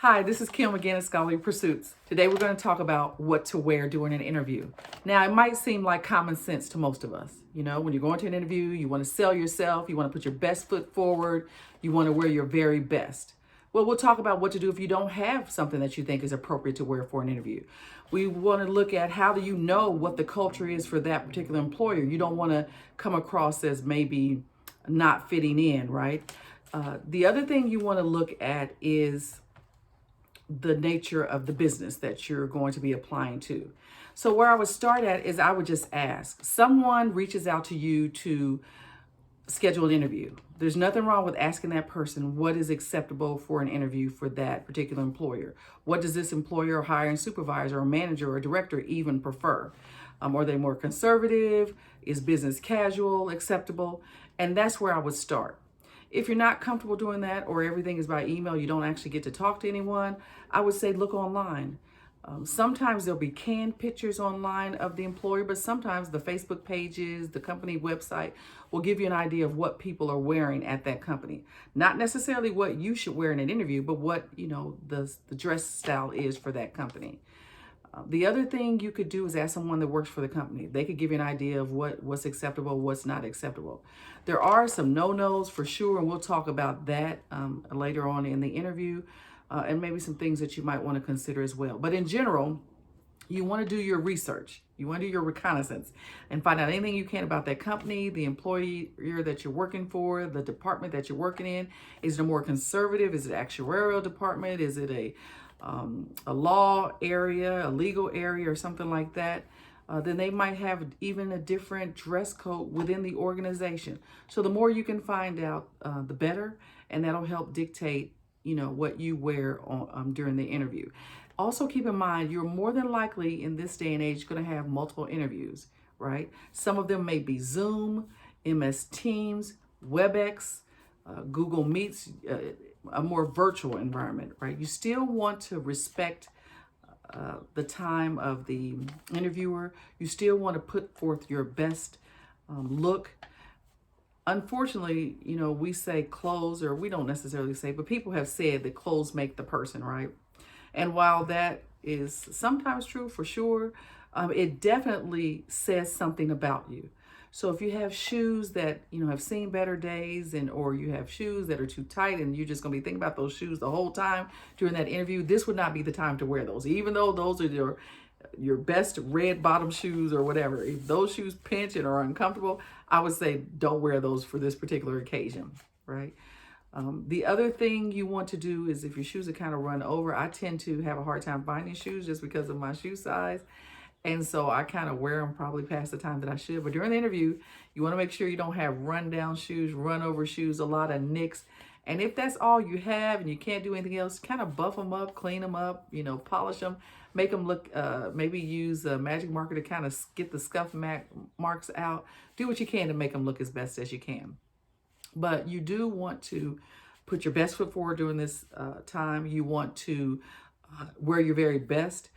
Hi, this is Kim again at Scholarly Pursuits. Today we're going to talk about what to wear during an interview. Now, it might seem like common sense to most of us. You know, when you're going to an interview, you want to sell yourself, you want to put your best foot forward, you want to wear your very best. Well, we'll talk about what to do if you don't have something that you think is appropriate to wear for an interview. We want to look at how do you know what the culture is for that particular employer. You don't want to come across as maybe not fitting in, right? The other thing you want to look at is the nature of the business that you're going to be applying to. So where I would start at is I would just ask. Someone reaches out to you to schedule an interview. There's nothing wrong with asking that person what is acceptable for an interview for that particular employer. What does this employer or hiring supervisor or manager or director even prefer? Are they more conservative? Is business casual acceptable? And that's where I would start. If you're not comfortable doing that or everything is by email, you don't actually get to talk to anyone, I would say look online. Sometimes there'll be canned pictures online of the employer, but sometimes the Facebook pages, the company website will give you an idea of what people are wearing at that company. Not necessarily what you should wear in an interview, but what, the dress style is for that company. The other thing you could do is ask someone that works for the company. They could give you an idea of what's acceptable, what's not acceptable. There are some no-nos for sure, and we'll talk about that later on in the interview, and maybe some things that you might want to consider as well. But in general, you want to do your research. You want to do your reconnaissance and find out anything you can about that company, the employer that you're working for, the department that you're working in. Is it a more conservative? Is it an actuarial department? Is it a law area, a legal area, or something like that? Then they might have even a different dress code within the organization. So the more you can find out, the better, and that'll help dictate, what you wear during the interview. Also keep in mind, you're more than likely in this day and age going to have multiple interviews, right? Some of them may be Zoom, MS Teams, WebEx, Google Meets, a more virtual environment, right? You still want to respect the time of the interviewer. You still want to put forth your best look. Unfortunately, we say clothes, or we don't necessarily say, but people have said that clothes make the person, right? And while that is sometimes true for sure, it definitely says something about you. So if you have shoes that, have seen better days, or you have shoes that are too tight and you're just going to be thinking about those shoes the whole time during that interview, this would not be the time to wear those. Even though those are your best red bottom shoes or whatever, if those shoes pinch and are uncomfortable, I would say don't wear those for this particular occasion, right? The other thing you want to do is if your shoes are kind of run over, I tend to have a hard time finding shoes just because of my shoe size. And so I kind of wear them probably past the time that I should. But during the interview, you want to make sure you don't have run down shoes, run over shoes, a lot of nicks. And if that's all you have and you can't do anything else, kind of buff them up, clean them up, polish them, make them look, maybe use a magic marker to kind of get the scuff marks out. Do what you can to make them look as best as you can. But you do want to put your best foot forward during this time. You want to wear your very best.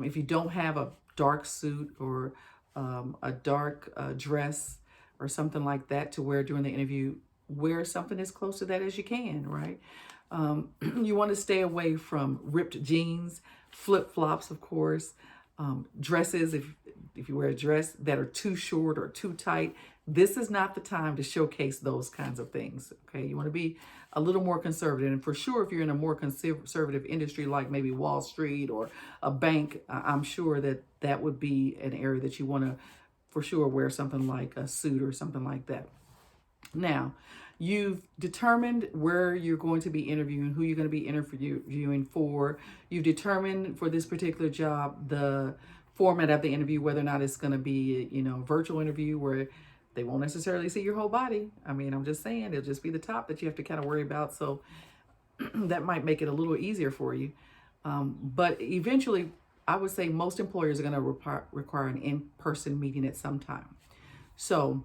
If you don't have a dark suit or a dark dress or something like that to wear during the interview, wear something as close to that as you can, right? You want to stay away from ripped jeans, flip-flops, of course, dresses, if you wear a dress that are too short or too tight. This is not the time to showcase those kinds of things, okay? You want to be a little more conservative. And for sure, if you're in a more conservative industry like maybe Wall Street or a bank, I'm sure that would be an area that you want to, for sure, wear something like a suit or something like that. Now, you've determined where you're going to be interviewing, who you're going to be interviewing for. You've determined for this particular job the format of the interview, whether or not it's going to be, a virtual interview where they won't necessarily see your whole body. I mean, I'm just saying, it'll just be the top that you have to kind of worry about. So that might make it a little easier for you. But eventually, I would say most employers are going to require an in-person meeting at some time. So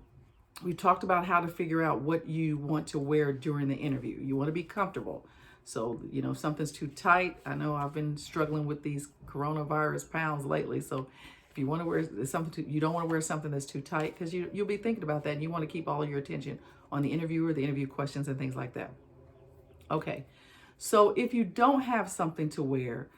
we talked about how to figure out what you want to wear during the interview. You want to be comfortable. So, if something's too tight, I know I've been struggling with these coronavirus pounds lately. So if you want to wear something, you don't want to wear something that's too tight, because you'll be thinking about that and you want to keep all of your attention on the interviewer, the interview questions and things like that. Okay. So if you don't have something to wear,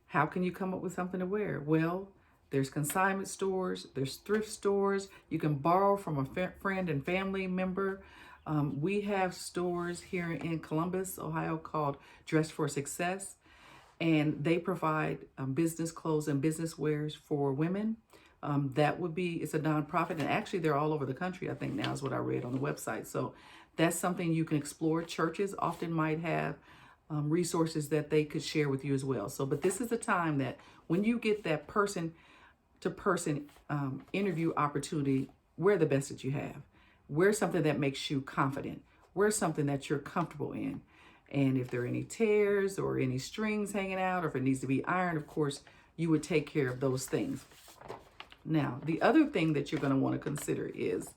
how can you come up with something to wear? Well, there's consignment stores, there's thrift stores. You can borrow from a friend and family member. We have stores here in Columbus, Ohio called Dress for Success, and they provide business clothes and business wears for women. It's a nonprofit, and actually they're all over the country, I think now is what I read on the website. So that's something you can explore. Churches often might have resources that they could share with you as well. So, but this is a time that when you get that person to person interview opportunity, wear the best that you have. Wear something that makes you confident. Wear something that you're comfortable in. And if there are any tears or any strings hanging out, or if it needs to be ironed, of course, you would take care of those things. Now, the other thing that you're going to want to consider is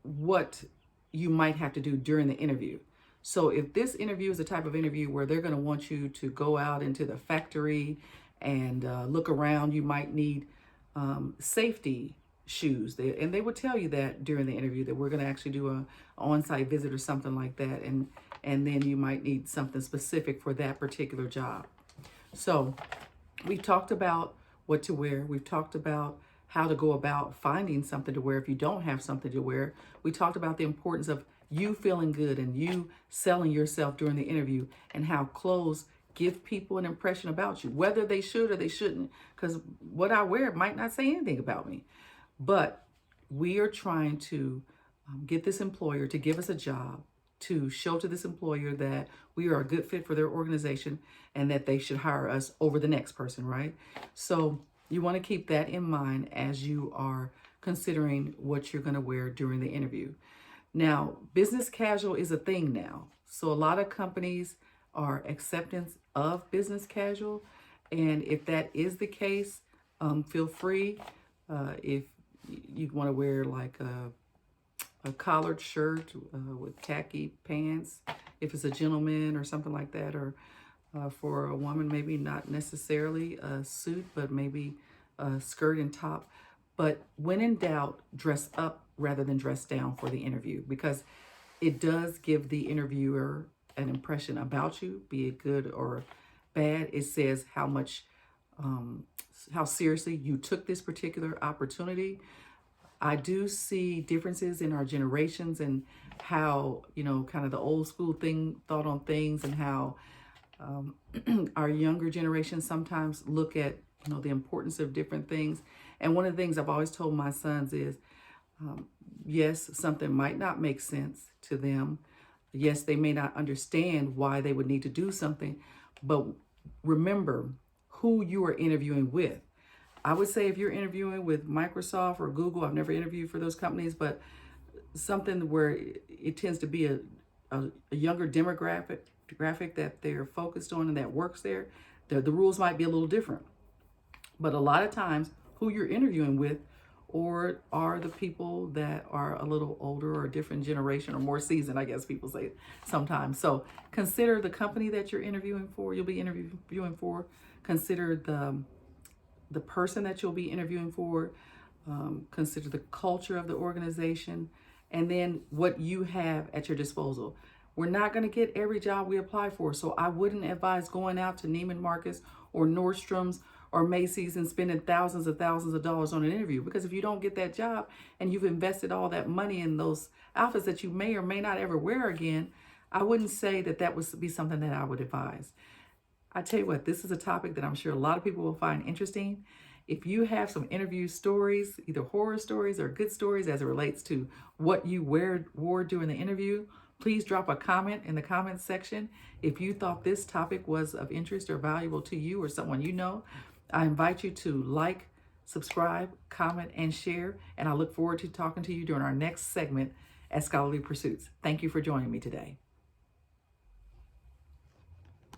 what you might have to do during the interview. So if this interview is the type of interview where they're going to want you to go out into the factory and look around, you might need safety shoes. And they would tell you that during the interview, that we're going to actually do a on-site visit or something like that. And then you might need something specific for that particular job. So we talked about what to wear. We've talked about how to go about finding something to wear if you don't have something to wear. We talked about the importance of you feeling good and you selling yourself during the interview, and how clothes give people an impression about you, whether they should or they shouldn't, because what I wear might not say anything about me. But we are trying to get this employer to give us a job, to show to this employer that we are a good fit for their organization and that they should hire us over the next person, right? So you want to keep that in mind as you are considering what you're going to wear during the interview. Now, business casual is a thing now. So a lot of companies are acceptance of business casual. And if that is the case, feel free. If you want to wear like a collared shirt with khaki pants, if it's a gentleman or something like that, or for a woman, maybe not necessarily a suit, but maybe a skirt and top. But when in doubt, dress up rather than dress down for the interview, because it does give the interviewer an impression about you, be it good or bad. It says how seriously you took this particular opportunity. I do see differences in our generations and how, kind of the old school thought on things, and how our younger generations sometimes look at, the importance of different things. And one of the things I've always told my sons is, yes, something might not make sense to them. Yes, they may not understand why they would need to do something, but remember who you are interviewing with. I would say if you're interviewing with Microsoft or Google, I've never interviewed for those companies, but something where it tends to be a younger demographic that they're focused on and that works there, the rules might be a little different. But a lot of times who you're interviewing with or are the people that are a little older or a different generation or more seasoned, I guess people say sometimes. So consider the company that you're interviewing for, you'll be interviewing for. Consider the person that you'll be interviewing for. Consider the culture of the organization, and then what you have at your disposal. We're not going to get every job we apply for, so I wouldn't advise going out to Neiman Marcus or Nordstrom's or Macy's and spending thousands of dollars on an interview, because if you don't get that job and you've invested all that money in those outfits that you may or may not ever wear again, I wouldn't say that would be something that I would advise. I tell you what, this is a topic that I'm sure a lot of people will find interesting. If you have some interview stories, either horror stories or good stories as it relates to what you wore during the interview, please drop a comment in the comments section. If you thought this topic was of interest or valuable to you or someone you know, I invite you to like, subscribe, comment, and share. And I look forward to talking to you during our next segment at Scholarly Pursuits. Thank you for joining me today.